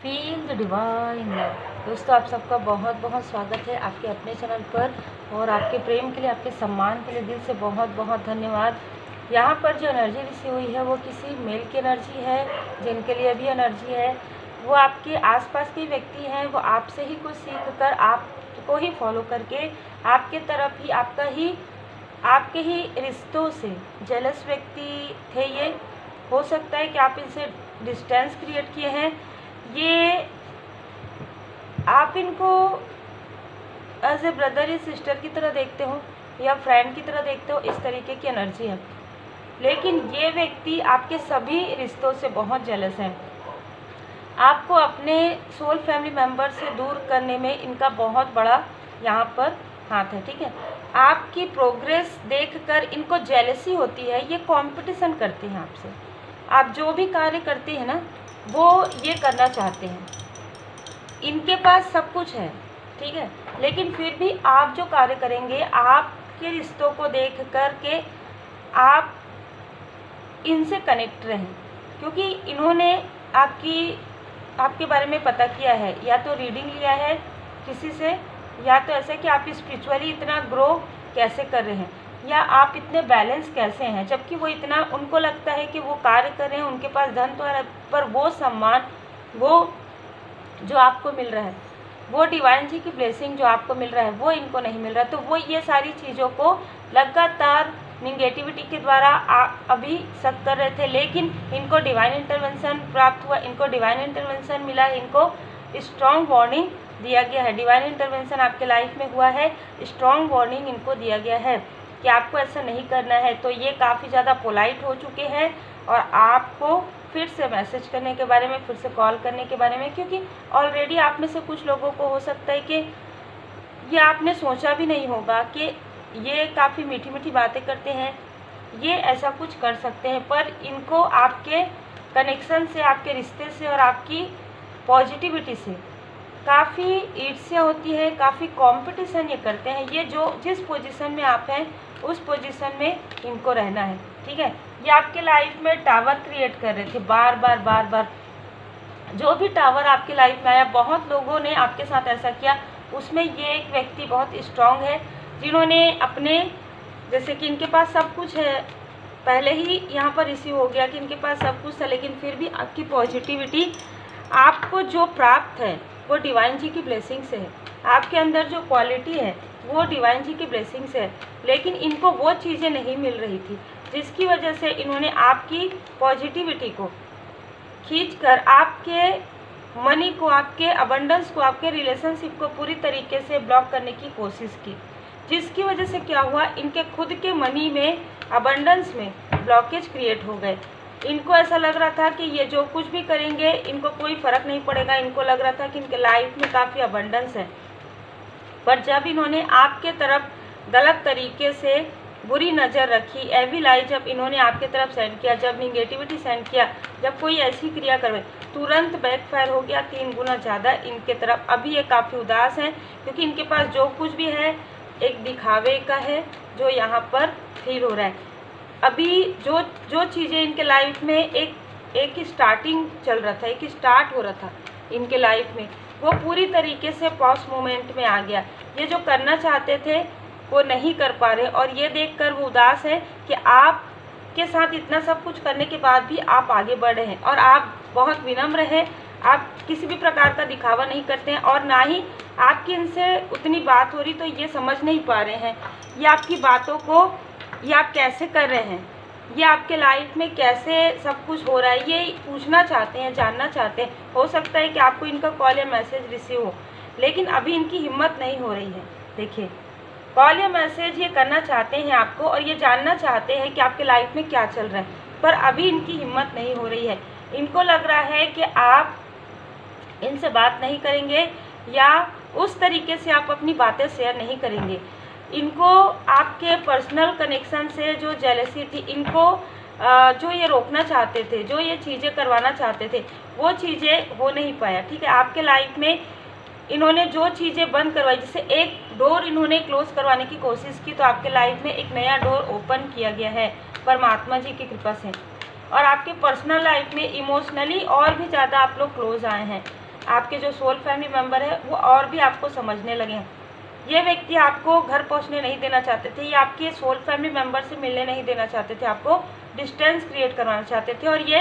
Feel the divine love. दोस्तों, आप सबका बहुत बहुत स्वागत है आपके अपने चैनल पर। और आपके प्रेम के लिए, आपके सम्मान के लिए दिल से बहुत बहुत धन्यवाद। यहाँ पर जो एनर्जी रिसीव हुई है वो किसी मेल की एनर्जी है, जिनके लिए भी एनर्जी है। वो आपके आसपास के व्यक्ति हैं, वो आपसे ही कुछ सीख कर आपको ही फॉलो करके आपके तरफ ही आपके ही रिश्तों से जेलस व्यक्ति थे। ये हो सकता है कि आप इनसे डिस्टेंस क्रिएट किए हैं। ये आप इनको एज ए ब्रदर या सिस्टर की तरह देखते हो या फ्रेंड की तरह देखते हो, इस तरीके की एनर्जी है। लेकिन ये व्यक्ति आपके सभी रिश्तों से बहुत जेलस हैं। आपको अपने सोल फैमिली मेम्बर से दूर करने में इनका बहुत बड़ा यहाँ पर हाथ है, ठीक है। आपकी प्रोग्रेस देखकर इनको जेलसी होती है। ये कंपटीशन करते हैं आपसे। आप जो भी कार्य करते हैं ना, वो ये करना चाहते हैं। इनके पास सब कुछ है, ठीक है, लेकिन फिर भी आप जो कार्य करेंगे, आपके रिश्तों को देख कर के आप इनसे कनेक्ट रहें, क्योंकि इन्होंने आपके बारे में पता किया है, या तो रीडिंग लिया है किसी से, या तो ऐसा कि आप स्पिरिचुअली इतना ग्रो कैसे कर रहे हैं, या आप इतने बैलेंस कैसे हैं। जबकि वो इतना, उनको लगता है कि वो कार्य कर रहे हैं, उनके पास धन तो है, पर वो सम्मान, वो जो आपको मिल रहा है, वो डिवाइन जी की ब्लेसिंग जो आपको मिल रहा है, वो इनको नहीं मिल रहा। तो वो ये सारी चीज़ों को लगातार निगेटिविटी के द्वारा अभी शक कर रहे थे, लेकिन इनको डिवाइन इंटरवेंशन प्राप्त हुआ, इनको डिवाइन इंटरवेंशन मिला, इनको स्ट्रॉन्ग वार्निंग दिया गया है। डिवाइन इंटरवेंशन आपके लाइफ में हुआ है, स्ट्रॉन्ग वार्निंग इनको दिया गया है कि आपको ऐसा नहीं करना है। तो ये काफ़ी ज़्यादा पोलाइट हो चुके हैं और आपको फिर से मैसेज करने के बारे में, फिर से कॉल करने के बारे में, क्योंकि ऑलरेडी आप में से कुछ लोगों को हो सकता है कि ये आपने सोचा भी नहीं होगा कि ये काफ़ी मीठी मीठी बातें करते हैं, ये ऐसा कुछ कर सकते हैं, पर इनको आपके कनेक्शन से, आपके रिश्ते से और आपकी पॉजिटिविटी से काफ़ी ईर्ष्या होती है, काफ़ी कंपटीशन ये करते हैं। ये जो जिस पोजीशन में आप हैं, उस पोजीशन में इनको रहना है, ठीक है। ये आपके लाइफ में टावर क्रिएट कर रहे थे बार बार। जो भी टावर आपके लाइफ में आया, बहुत लोगों ने आपके साथ ऐसा किया। उसमें ये एक व्यक्ति बहुत स्ट्रांग है, जिन्होंने अपने, जैसे कि इनके पास सब कुछ है, पहले ही यहाँ पर रिसीव हो गया कि इनके पास सब कुछ था, लेकिन फिर भी आपकी पॉजिटिविटी, आपको जो प्राप्त है वो डिवाइन जी की ब्लेसिंग से है। आपके अंदर जो क्वालिटी है वो डिवाइन जी की ब्लेसिंग से है, लेकिन इनको वो चीज़ें नहीं मिल रही थी, जिसकी वजह से इन्होंने आपकी पॉजिटिविटी को खींचकर आपके मनी को, आपके अबंडेंस को, आपके रिलेशनशिप को पूरी तरीके से ब्लॉक करने की कोशिश की। जिसकी वजह से क्या हुआ, इनके खुद के मनी में, अबंडेंस में ब्लॉकेज क्रिएट हो गए। इनको ऐसा लग रहा था कि ये जो कुछ भी करेंगे इनको कोई फ़र्क नहीं पड़ेगा। इनको लग रहा था कि इनके लाइफ में काफ़ी अबंडेंस है, पर जब इन्होंने आपके तरफ गलत तरीके से बुरी नज़र रखी, एविल आई जब इन्होंने आपके तरफ सेंड किया, जब निगेटिविटी सेंड किया, जब कोई ऐसी क्रिया करवाई, तुरंत बैकफायर हो गया 3 गुना ज़्यादा इनके तरफ। अभी ये काफ़ी उदास हैं, क्योंकि इनके पास जो कुछ भी है एक दिखावे का है, जो यहाँ पर फील हो रहा है। अभी जो चीज़ें इनके लाइफ में एक स्टार्टिंग चल रहा था, एक स्टार्ट हो रहा था इनके लाइफ में, वो पूरी तरीके से पॉज मोमेंट में आ गया। ये जो करना चाहते थे वो नहीं कर पा रहे, और ये देखकर वो उदास है कि आपके साथ इतना सब कुछ करने के बाद भी आप आगे बढ़ रहे हैं, और आप बहुत विनम्र हैं। आप किसी भी प्रकार का दिखावा नहीं करते हैं, और ना ही आपकी इनसे उतनी बात हो रही, तो ये समझ नहीं पा रहे हैं ये आपकी बातों को, ये आप कैसे कर रहे हैं, ये आपके लाइफ में कैसे सब कुछ हो रहा है, ये पूछना चाहते हैं, जानना चाहते हैं। हो सकता है कि आपको इनका कॉल या मैसेज रिसीव हो, लेकिन अभी इनकी हिम्मत नहीं हो रही है। देखिए, कॉल या मैसेज ये करना चाहते हैं आपको, और ये जानना चाहते हैं कि आपके लाइफ में क्या चल रहा है, पर अभी इनकी हिम्मत नहीं हो रही है। इनको लग रहा है कि आप इनसे बात नहीं करेंगे, या उस तरीके से आप अपनी बातें शेयर नहीं करेंगे। इनको आपके पर्सनल कनेक्शन से जो जेलसी थी, इनको जो ये रोकना चाहते थे, जो ये चीज़ें करवाना चाहते थे, वो चीज़ें हो नहीं पाया, ठीक है। आपके लाइफ में इन्होंने जो चीज़ें बंद करवाई, जैसे एक डोर इन्होंने क्लोज करवाने की कोशिश की, तो आपके लाइफ में एक नया डोर ओपन किया गया है परमात्मा जी की कृपा से। और आपके पर्सनल लाइफ में इमोशनली और भी ज़्यादा आप लोग क्लोज आए हैं। आपके जो सोल फैमिली मेम्बर है वो और भी आपको समझने लगे हैं। ये व्यक्ति आपको घर पहुंचने नहीं देना चाहते थे, ये आपके सोल फैमिली मेम्बर से मिलने नहीं देना चाहते थे, आपको डिस्टेंस क्रिएट करवाना चाहते थे। और ये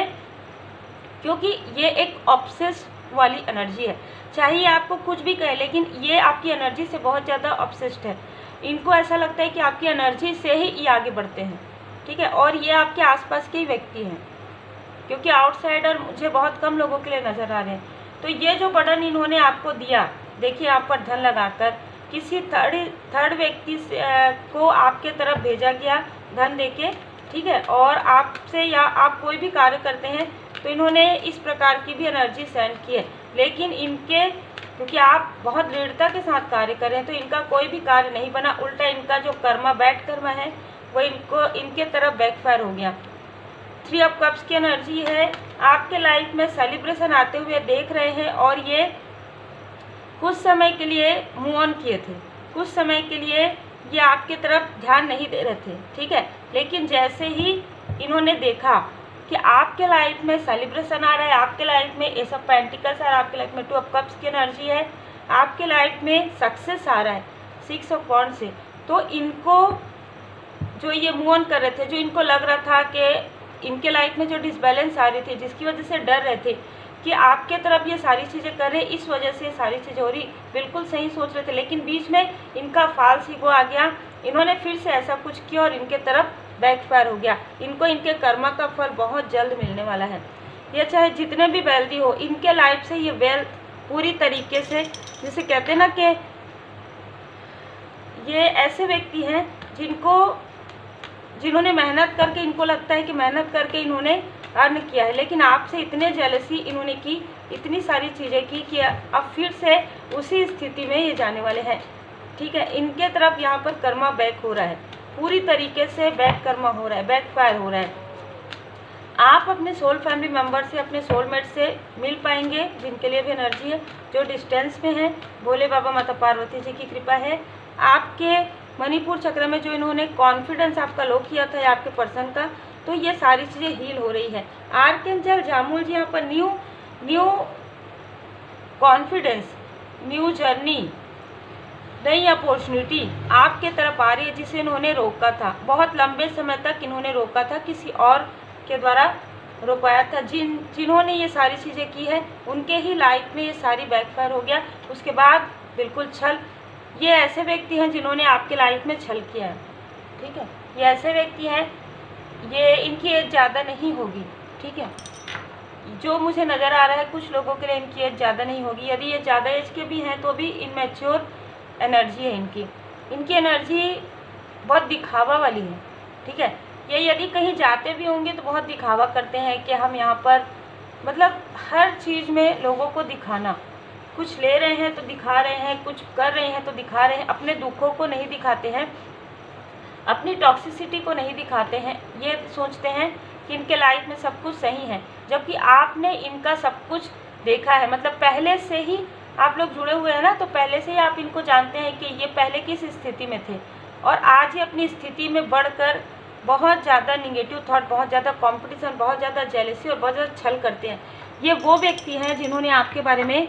क्योंकि ये एक ऑब्सेस वाली एनर्जी है, चाहे ये आपको कुछ भी कहे लेकिन ये आपकी एनर्जी से बहुत ज़्यादा ऑब्सेस्ड है। इनको ऐसा लगता है कि आपकी एनर्जी से ही ये आगे बढ़ते हैं, ठीक है। और ये आपके आसपास के ही व्यक्ति हैं, क्योंकि आउटसाइडर मुझे बहुत कम लोगों के लिए नज़र आ रहे हैं। तो ये जो बर्डन इन्होंने आपको दिया, देखिए आप पर धन लगाकर किसी थर्ड व्यक्ति को आपके तरफ भेजा गया धन देके, ठीक है। और आपसे या आप कोई भी कार्य करते हैं तो इन्होंने इस प्रकार की भी एनर्जी सेंड की है, लेकिन इनके क्योंकि आप बहुत दृढ़ता के साथ कार्य कर रहे हैं तो इनका कोई भी कार्य नहीं बना, उल्टा इनका जो कर्मा बैड कर्मा है वो इनके तरफ बैकफायर हो गया। 3 ऑफ कप्स की एनर्जी है, आपके लाइफ में सेलिब्रेशन आते हुए देख रहे हैं और ये कुछ समय के लिए मूव ऑन किए थे, कुछ समय के लिए ये आपके तरफ ध्यान नहीं दे रहे थे, ठीक है। लेकिन जैसे ही इन्होंने देखा कि आपके लाइफ में सेलिब्रेशन आ रहा है, आपके लाइफ में एस ऑफ पेंटिकल्स आ रहा है, आपके लाइफ में 2 ऑफ कप्स की एनर्जी है, आपके लाइफ में सक्सेस आ रहा है 6 ऑफ वॉन्ड्स से, तो इनको जो ये मूव ऑन कर रहे थे, जो इनको लग रहा था कि इनके लाइफ में जो डिसबैलेंस आ रही थी, जिसकी वजह से डर रहे थे कि आपके तरफ ये सारी चीज़ें कर रहे, इस वजह से ये सारी चीज़ें हो रही, बिल्कुल सही सोच रहे थे, लेकिन बीच में इनका फाल्स ईगो आ गया, इन्होंने फिर से ऐसा कुछ किया और इनके तरफ बैकफायर हो गया। इनको इनके कर्मा का फल बहुत जल्द मिलने वाला है। ये चाहे जितने भी वेल्दी हो, इनके लाइफ से ये वेल्थ पूरी तरीके से, जैसे कहते हैं ना कि ये ऐसे व्यक्ति हैं जिन्होंने मेहनत करके, इनको लगता है कि मेहनत करके इन्होंने अर्न किया है, लेकिन आपसे इतने जेलसी इन्होंने की, इतनी सारी चीज़ें की कि अब फिर से उसी स्थिति में ये जाने वाले हैं, ठीक है। इनके तरफ यहाँ पर कर्मा बैक हो रहा है, पूरी तरीके से बैक कर्मा हो रहा है, बैक फायर हो रहा है। आप अपने सोल फैमिली मेम्बर से, अपने सोलमेट से मिल पाएंगे, जिनके लिए भी एनर्जी है, जो डिस्टेंस में है। भोले बाबा माता पार्वती जी की कृपा है। आपके मणिपुर चक्र में जो इन्होंने कॉन्फिडेंस आपका लो किया था, आपके पर्सन का, तो ये सारी चीज़ें हील हो रही है। आर्कएंजल जामुल जी यहाँ पर न्यू कॉन्फिडेंस, न्यू जर्नी, नई अपॉर्चुनिटी आपके तरफ आ रही है, जिसे इन्होंने रोका था, बहुत लंबे समय तक इन्होंने रोका था, किसी और के द्वारा रोकाया था। जिन्होंने ये सारी चीज़ें की है उनके ही लाइफ में ये सारी बैकफायर हो गया। उसके बाद बिल्कुल छल, ये ऐसे व्यक्ति हैं जिन्होंने आपके लाइफ में छल किया है, ठीक है। ये ऐसे व्यक्ति हैं, ये इनकी एज ज़्यादा नहीं होगी, ठीक है। जो मुझे नज़र आ रहा है कुछ लोगों के लिए इनकी एज ज़्यादा नहीं होगी, यदि ये ज़्यादा एज के भी हैं तो भी इनमेच्योर एनर्जी है इनकी एनर्जी बहुत दिखावा वाली है, ठीक है। ये यदि कहीं जाते भी होंगे तो बहुत दिखावा करते हैं कि हम यहाँ पर, मतलब हर चीज़ में लोगों को दिखाना, कुछ ले रहे हैं तो दिखा रहे हैं, कुछ कर रहे हैं तो दिखा रहे हैं, अपने दुखों को नहीं दिखाते हैं, अपनी टॉक्सिसिटी को नहीं दिखाते हैं। ये सोचते हैं कि इनके लाइफ में सब कुछ सही है, जबकि आपने इनका सब कुछ देखा है, मतलब पहले से ही आप लोग जुड़े हुए हैं ना, तो पहले से ही आप इनको जानते हैं कि ये पहले किस स्थिति में थे और आज ही अपनी स्थिति में बढ़कर बहुत ज़्यादा निगेटिव थॉट, बहुत ज़्यादा कंपटीशन, बहुत ज़्यादा जेलसी और बहुत ज़्यादा छल करते हैं। ये वो व्यक्ति हैं जिन्होंने आपके बारे में,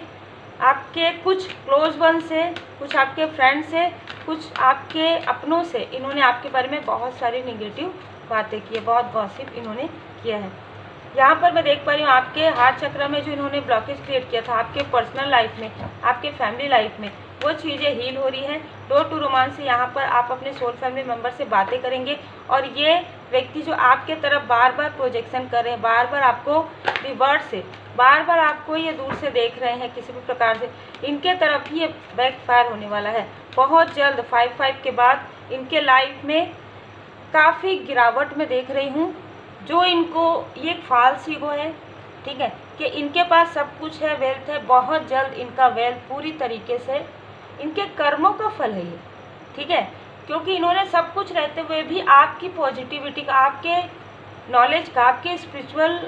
आपके कुछ क्लोज वन से, कुछ आपके फ्रेंड से, कुछ आपके अपनों से, इन्होंने आपके बारे में बहुत सारी निगेटिव बातें की है, बहुत गॉसिप इन्होंने किया है। यहाँ पर मैं देख पा रही हूँ आपके हार्ट चक्र में जो इन्होंने ब्लॉकेज क्रिएट किया था आपके पर्सनल लाइफ में, आपके फैमिली लाइफ में, वो चीज़ें हील हो रही हैं। डोर टू रोमांस से यहाँ पर आप अपने सोल फैमिली मेम्बर से बातें करेंगे और ये व्यक्ति जो आपके तरफ बार बार प्रोजेक्शन कर रहे हैं, बार बार आपको रिवर्स से, बार बार आपको ये दूर से देख रहे हैं किसी भी प्रकार से, इनके तरफ ही ये बैकफायर होने वाला है बहुत जल्द। 5-5 के बाद इनके लाइफ में काफ़ी गिरावट में देख रही हूँ। जो इनको ये फाल्स ईगो है, ठीक है, कि इनके पास सब कुछ है, वेल्थ है, बहुत जल्द इनका वेल्थ पूरी तरीके से इनके कर्मों का फल है ये, ठीक है। क्योंकि इन्होंने सब कुछ रहते हुए भी आपकी पॉजिटिविटी का, आपके नॉलेज का, आपके स्पिरिचुअल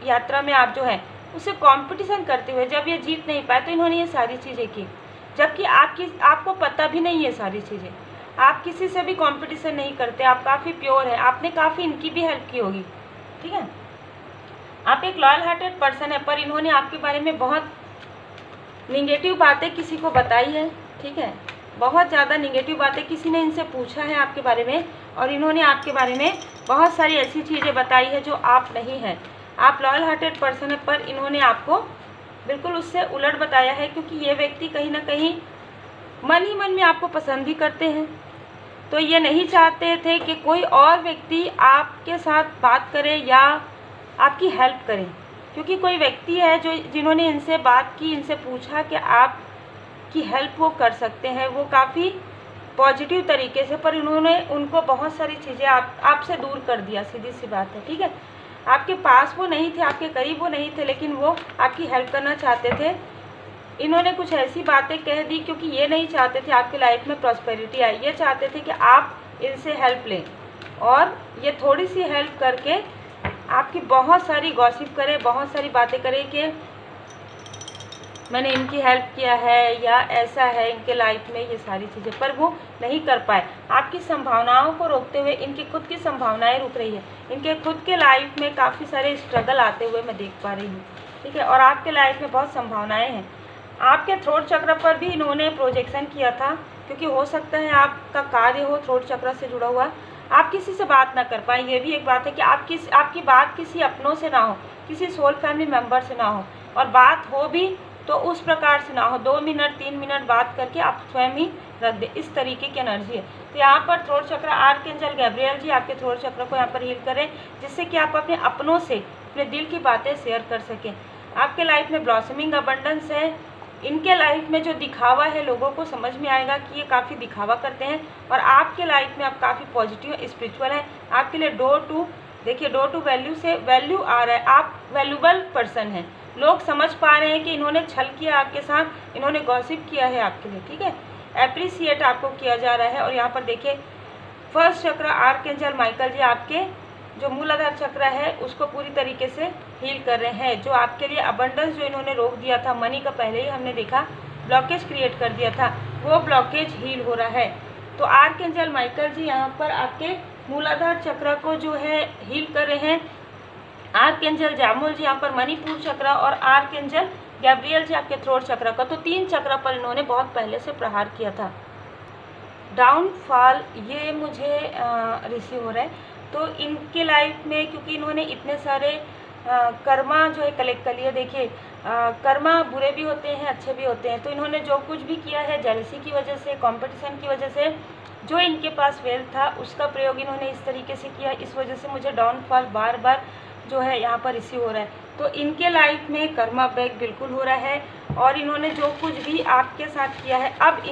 यात्रा में आप जो हैं उससे कंपटीशन करते हुए जब ये जीत नहीं पाए तो इन्होंने ये सारी चीज़ें की, जबकि आपको पता भी नहीं है सारी चीज़ें, आप किसी से भी कंपटीशन नहीं करते, आप काफ़ी प्योर है, आपने काफ़ी इनकी भी हेल्प की होगी, ठीक है। आप एक लॉयल हार्टेड पर्सन है, पर इन्होंने आपके बारे में बहुत निगेटिव बातें किसी को बताई है, ठीक है, बहुत ज़्यादा निगेटिव बातें किसी ने इनसे पूछा है आपके बारे में, और इन्होंने आपके बारे में बहुत सारी ऐसी चीज़ें बताई है जो आप नहीं हैं। आप लॉयल हार्टेड पर्सन है, पर इन्होंने आपको बिल्कुल उससे उलट बताया है, क्योंकि ये व्यक्ति कहीं ना कहीं मन ही मन में आपको पसंद भी करते हैं। तो ये नहीं चाहते थे कि कोई और व्यक्ति आपके साथ बात करे या आपकी हेल्प करे, क्योंकि कोई व्यक्ति है जो जिन्होंने इनसे बात की, इनसे पूछा कि आप की हेल्प वो कर सकते हैं, वो काफ़ी पॉजिटिव तरीके से, पर इन्होंने उनको बहुत सारी चीज़ें आपसे दूर कर दिया, सीधी सी बात है, ठीक है। आपके पास वो नहीं थे, आपके करीब वो नहीं थे, लेकिन वो आपकी हेल्प करना चाहते थे। इन्होंने कुछ ऐसी बातें कह दी क्योंकि ये नहीं चाहते थे आपकी लाइफ में प्रॉस्पेरिटी आए, ये चाहते थे कि आप इनसे हेल्प लें, और ये थोड़ी सी हेल्प करके आपकी बहुत सारी गॉसिप करे, बहुत सारी बातें करे कि मैंने इनकी हेल्प किया है या ऐसा है इनके लाइफ में, ये सारी चीज़ें, पर वो नहीं कर पाए। आपकी संभावनाओं को रोकते हुए इनकी खुद की संभावनाएं रुक रही है, इनके खुद के लाइफ में काफ़ी सारे स्ट्रगल आते हुए मैं देख पा रही हूँ, ठीक है। और आपके लाइफ में बहुत संभावनाएं हैं। आपके थ्रोट चक्र पर भी इन्होंने प्रोजेक्शन किया था, क्योंकि हो सकता है आपका कार्य हो थ्रोट चक्र से जुड़ा हुआ, आप किसी से बात ना कर पाए। ये भी एक बात है कि आपकी बात किसी अपनों से ना हो, किसी सोल फैमिली मेम्बर से ना हो, और बात हो भी तो उस प्रकार से ना हो, 2 मिनट 3 मिनट बात करके आप स्वयं ही रख दें, इस तरीके की एनर्जी है। तो यहाँ पर थ्रोट चक्र आर्कएंजल गैब्रियल जी आपके थ्रोट चक्र को यहाँ पर हील करें, जिससे कि आप अपने अपनों से अपने दिल की बातें शेयर कर सकें। आपके लाइफ में ब्लॉसमिंग अबंडेंस है। इनके लाइफ में जो दिखावा है, लोगों को समझ में आएगा कि ये काफ़ी दिखावा करते हैं, और आपके लाइफ में आप काफ़ी पॉजिटिव स्पिरिचुअल है। आपके लिए डोर टू, देखिए डोर टू वैल्यू से वैल्यू आ रहा है, आप वैल्यूबल पर्सन हैं। लोग समझ पा रहे हैं कि इन्होंने छल किया आपके साथ, इन्होंने गॉसिप किया है आपके लिए, ठीक है। एप्रिसिएट आपको किया जा रहा है। और यहाँ पर देखिए फर्स्ट चक्र आर्कएंजल माइकल जी आपके जो मूलाधार चक्र है उसको पूरी तरीके से हील कर रहे हैं। जो आपके लिए अबंडेंस जो इन्होंने रोक दिया था, मनी का पहले ही हमने देखा ब्लॉकेज क्रिएट कर दिया था, वो ब्लॉकेज हील हो रहा है। तो आर्कएंजल माइकल जी यहाँ पर आपके मूलाधार चक्र को जो है हील कर रहे हैं। आर्कएंजल जामुल जी यहाँ पर मणिपुर चक्र, और आर्कएंजल गैब्रियल जी आपके थ्रोट चक्र का, तो 3 चक्र पर इन्होंने बहुत पहले से प्रहार किया था। डाउनफॉल ये मुझे रिसीव हो रहा है। तो इनके लाइफ में क्योंकि इन्होंने इतने सारे कर्मा जो है कलेक्ट कर लिए, देखिए कर्मा बुरे भी होते हैं अच्छे भी होते हैं। तो इन्होंने जो कुछ भी किया है जेलसी की वजह से, कंपटीशन की वजह से, जो इनके पास वेल्थ था उसका प्रयोग इन्होंने इस तरीके से किया, इस वजह से मुझे डाउनफॉल बार बार जो है यहाँ पर रिसीव हो रहा है। तो इनके लाइफ में कर्मा बैक बिल्कुल हो रहा है, और इन्होंने जो कुछ भी आपके साथ किया है अब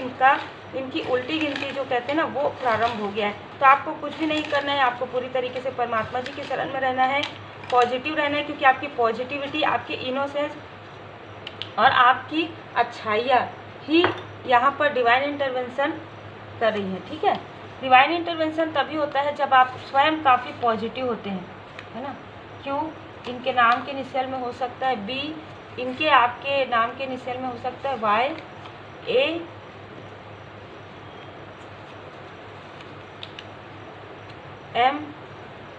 इनकी उल्टी गिनती जो कहते हैं ना वो प्रारंभ हो गया है। तो आपको कुछ भी नहीं करना है, आपको पूरी तरीके से परमात्मा जी के शरण में रहना है, पॉजिटिव रहना है, क्योंकि आपकी पॉजिटिविटी, आपकी इनोसेंस और आपकी अच्छाइयाँ ही यहाँ पर डिवाइन इंटरवेंशन कर रही है, ठीक है। डिवाइन इंटरवेंशन तभी होता है जब आप स्वयं काफ़ी पॉजिटिव होते हैं, है ना। क्यों? इनके नाम के इनिशियल में हो सकता है बी, इनके आपके नाम के इनिशियल में हो सकता है वाई, ए, एम,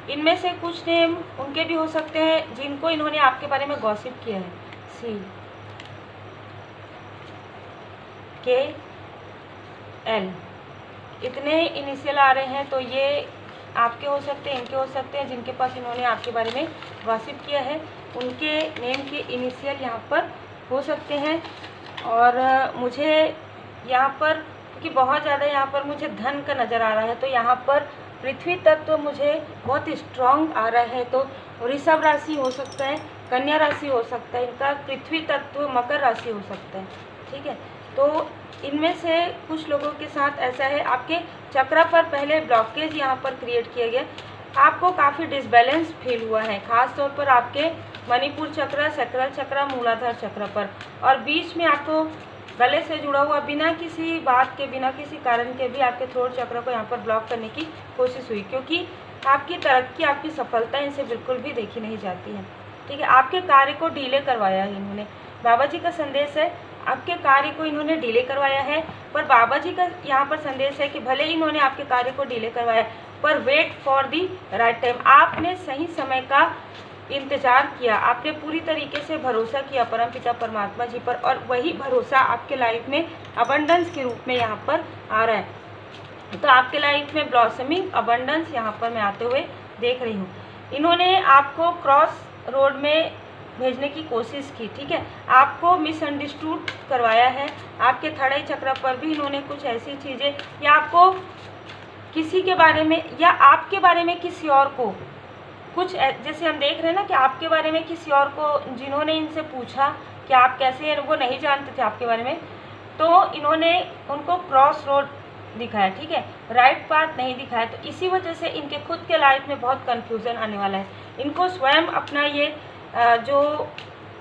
इनमें से कुछ नेम उनके भी हो सकते हैं जिनको इन्होंने आपके बारे में गॉसिप किया है। सी, के, एल, इतने इनिशियल आ रहे हैं। तो ये आपके हो सकते हैं, इनके हो सकते हैं, जिनके पास इन्होंने आपके बारे में गॉसिप किया है उनके नेम के इनिशियल यहाँ पर हो सकते हैं। और मुझे यहाँ पर क्योंकि बहुत ज़्यादा यहाँ पर मुझे धन का नज़र आ रहा है, तो यहाँ पर पृथ्वी तत्व मुझे बहुत स्ट्रॉन्ग आ रहा है। तो वृषभ राशि हो सकता है, कन्या राशि हो सकता है, इनका पृथ्वी तत्व मकर राशि हो सकता है, ठीक है। तो इनमें से कुछ लोगों के साथ ऐसा है, आपके चक्र पर पहले ब्लॉकेज यहाँ पर क्रिएट किया गया, आपको काफ़ी डिसबैलेंस फील हुआ है, खास तौर पर आपके मणिपुर चक्र, सैक्रल चक्र, मूलाधार चक्र पर। और बीच में आपको गले से जुड़ा हुआ बिना किसी बात के, बिना किसी कारण के भी आपके थ्रोट चक्र को यहाँ पर ब्लॉक करने की कोशिश हुई, क्योंकि आपकी तरक्की, आपकी सफलता इनसे बिल्कुल भी देखी नहीं जाती है, ठीक है। आपके कार्य को डिले करवाया है इन्होंने, बाबा जी का संदेश है, आपके कार्य को इन्होंने डिले करवाया है। पर बाबा जी का यहाँ पर संदेश है कि भले ही इन्होंने आपके कार्य को डिले करवाया, पर wait for the right time, आपने सही समय का इंतज़ार किया, आपने पूरी तरीके से भरोसा किया परमपिता परमात्मा जी पर, और वही भरोसा आपके लाइफ में अबंडेंस के रूप में यहाँ पर आ रहा है। तो आपके लाइफ में ब्लॉसमिंग अबंडेंस यहाँ पर मैं आते हुए देख रही हूँ। इन्होंने आपको क्रॉस रोड में भेजने की कोशिश की, ठीक है, आपको मिसअंडरस्टूड करवाया है। आपके थर्ड आई चक्र पर भी इन्होंने कुछ ऐसी चीज़ें, या आपको किसी के बारे में या आपके बारे में किसी और को कुछ जैसे हम देख रहे हैं ना कि आपके बारे में किसी और को जिन्होंने इनसे पूछा कि आप कैसे हैं, वो नहीं जानते थे आपके बारे में, तो इन्होंने उनको क्रॉस रोड दिखाया, ठीक है, राइट पाथ नहीं दिखाया। तो इसी वजह से इनके खुद के लाइफ में बहुत कन्फ्यूज़न आने वाला है। इनको स्वयं अपना ये जो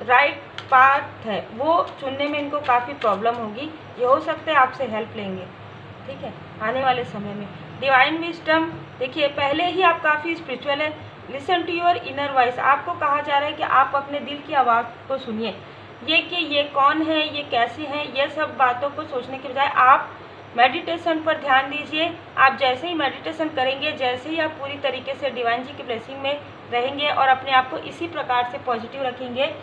राइट पाथ है वो चुनने में इनको काफ़ी प्रॉब्लम होगी। ये हो सकता है आपसे हेल्प लेंगे, ठीक है, आने वाले समय में। डिवाइन विजडम, देखिए पहले ही आप काफ़ी स्पिरिचुअल है। Listen to your inner voice, आपको कहा जा रहा है कि आप अपने दिल की आवाज़ को सुनिए। ये कि ये कौन है, ये कैसे हैं, ये सब बातों को सोचने के बजाय आप मेडिटेशन पर ध्यान दीजिए। आप जैसे ही मेडिटेशन करेंगे, जैसे ही आप पूरी तरीके से डिवाइन जी की ब्लेसिंग में रहेंगे और अपने आप को इसी प्रकार से पॉजिटिव रखेंगे,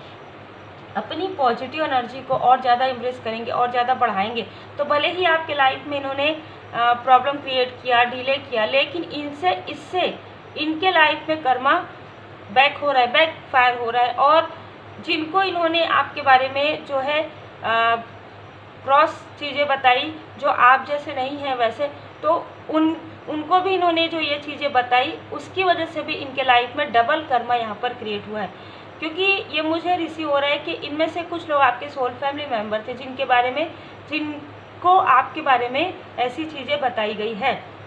अपनी पॉजिटिव एनर्जी को और ज़्यादा इम्प्रेस करेंगे और ज़्यादा बढ़ाएंगे, तो भले ही आपके लाइफ में इन्होंने प्रॉब्लम क्रिएट किया, डिले किया, लेकिन इससे इनके लाइफ में कर्मा बैक हो रहा है, बैक फायर हो रहा है। और जिनको इन्होंने आपके बारे में जो है क्रॉस चीज़ें बताई, जो आप जैसे नहीं हैं वैसे, तो उनको भी इन्होंने जो ये चीज़ें बताई, उसकी वजह से भी इनके लाइफ में डबल कर्मा यहाँ पर क्रिएट हुआ है। क्योंकि ये मुझे रिसीव हो रहा है कि इनमें से कुछ लोग आपके सोल फैमिली मेम्बर थे जिनको आपके बारे में ऐसी चीज़ें बताई गई है।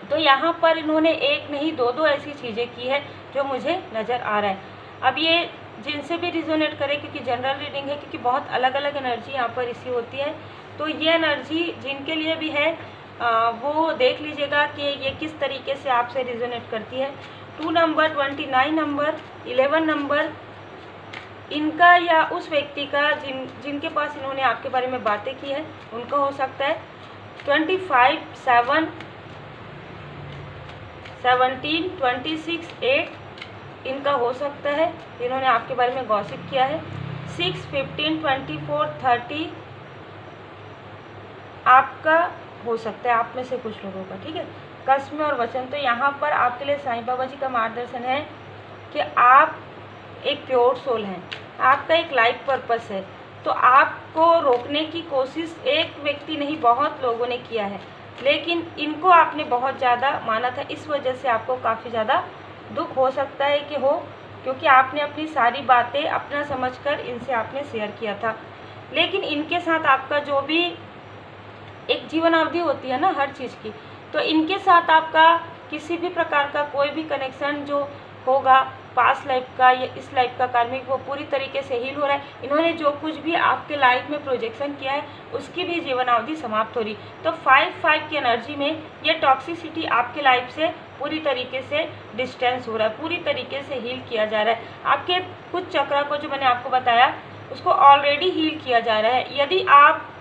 तो यहाँ पर इन्होंने एक नहीं दो ऐसी चीज़ें की है जो मुझे नज़र आ रहा है। अब ये जिनसे भी रिजोनेट करे, क्योंकि जनरल रीडिंग है, क्योंकि बहुत अलग अलग एनर्जी यहाँ पर रिसीव होती है, तो ये एनर्जी जिनके लिए भी है वो देख लीजिएगा कि ये किस तरीके से आपसे रिजोनेट करती है। 2 नंबर, 29 नंबर, 11 नंबर, इनका या उस व्यक्ति का जिनके पास इन्होंने आपके बारे में बातें की है, उनका हो सकता है। 25, 7, 17, 26, 8 इनका हो सकता है, इन्होंने आपके बारे में गॉसिप किया है। 6, 15, 24, 30 आपका हो सकता है, आप में से कुछ लोगों का, ठीक है। कसम और वचन, तो यहाँ पर आपके लिए साईं बाबा जी का मार्गदर्शन है कि आप एक प्योर सोल हैं, आपका एक लाइफ पर्पस है। तो आपको रोकने की कोशिश एक व्यक्ति नहीं, बहुत लोगों ने किया है, लेकिन इनको आपने बहुत ज़्यादा माना था, इस वजह से आपको काफ़ी ज़्यादा दुख हो सकता है कि हो, क्योंकि आपने अपनी सारी बातें अपना समझकर इनसे आपने शेयर किया था। लेकिन इनके साथ आपका जो भी एक जीवन अवधि होती है ना हर चीज़ की, तो इनके साथ आपका किसी भी प्रकार का कोई भी कनेक्शन जो होगा पास्ट लाइफ का या इस लाइफ का कार्मिक, वो पूरी तरीके से हील हो रहा है। इन्होंने जो कुछ भी आपके लाइफ में प्रोजेक्शन किया है उसकी भी जीवन अवधि समाप्त हो रही। तो 5 की एनर्जी में ये टॉक्सिसिटी आपके लाइफ से पूरी तरीके से डिस्टेंस हो रहा है, पूरी तरीके से हील किया जा रहा है। आपके कुछ चक्र को जो मैंने आपको बताया उसको ऑलरेडी हील किया जा रहा है। यदि आप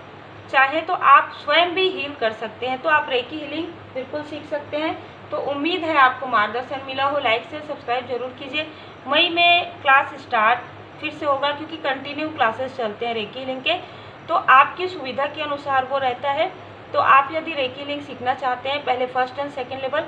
चाहें तो आप स्वयं भी हील कर सकते हैं, तो आप रेकी हीलिंग बिल्कुल सीख सकते हैं। तो उम्मीद है आपको मार्गदर्शन मिला हो। लाइक से सब्सक्राइब जरूर कीजिए। मई में क्लास स्टार्ट फिर से होगा, क्योंकि कंटिन्यू क्लासेस चलते हैं रेकी हीलिंग के, तो आपकी सुविधा के अनुसार वो रहता है। तो आप यदि रेकी हीलिंग सीखना चाहते हैं पहले फर्स्ट एंड सेकेंड लेवल,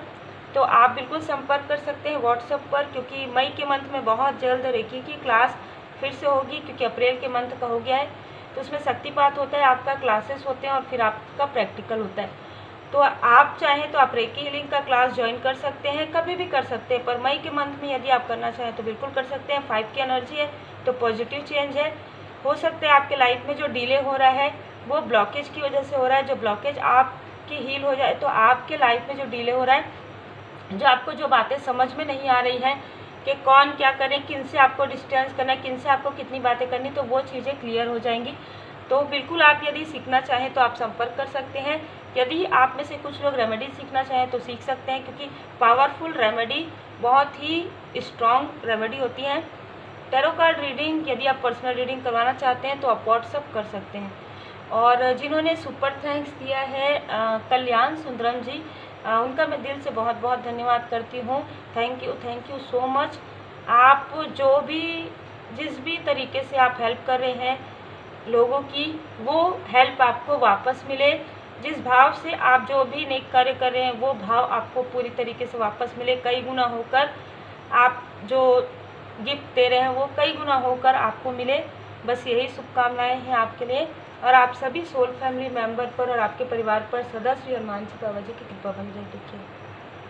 तो आप बिल्कुल संपर्क कर सकते हैं व्हाट्सएप पर, क्योंकि मई के मंथ में बहुत जल्द रेकी की क्लास फिर से होगी, क्योंकि अप्रैल के मंथ का हो गया है। तो उसमें शक्तिपात होता है, आपका क्लासेस होते हैं और फिर आपका प्रैक्टिकल होता है। तो आप चाहें तो आप रेकी हीलिंग का क्लास ज्वाइन कर सकते हैं, कभी भी कर सकते हैं, पर मई के मंथ में यदि आप करना चाहें तो बिल्कुल कर सकते हैं। 5 की एनर्जी है तो पॉजिटिव चेंज है। हो सकता है आपके लाइफ में जो डिले हो रहा है वो ब्लॉकेज की वजह से हो रहा है। जो ब्लॉकेज आपकी हील हो जाए तो आपके लाइफ में जो डिले हो रहा है, जो आपको जो बातें समझ में नहीं आ रही हैं कि कौन क्या करें, किन से आपको डिस्टेंस करना है, किन से आपको कितनी बातें करनी, तो वो चीज़ें क्लियर हो जाएंगी। तो बिल्कुल आप यदि सीखना चाहें तो आप संपर्क कर सकते हैं। यदि आप में से कुछ लोग रेमेडी सीखना चाहें तो सीख सकते हैं, क्योंकि पावरफुल रेमेडी बहुत ही स्ट्रॉन्ग रेमेडी होती हैं। टैरो कार्ड रीडिंग यदि आप पर्सनल रीडिंग करवाना चाहते हैं तो आप व्हाट्सअप कर सकते हैं। और जिन्होंने सुपर थैंक्स दिया है कल्याण सुंदरम जी, उनका मैं दिल से बहुत बहुत धन्यवाद करती हूँ। Thank you so much. आप जो भी जिस भी तरीके से आप हेल्प कर रहे हैं लोगों की, वो हेल्प आपको वापस मिले। जिस भाव से आप जो भी नेक कार्य कर रहे हैं वो भाव आपको पूरी तरीके से वापस मिले, कई गुना होकर। आप जो गिफ्ट दे रहे हैं वो कई गुना होकर आपको मिले। बस यही शुभकामनाएं हैं आपके लिए और आप सभी सोल फैमिली मेंबर पर और आपके परिवार पर सदा श्री हनुमान जी बाबा जी की कृपा बनी रहे। Take care.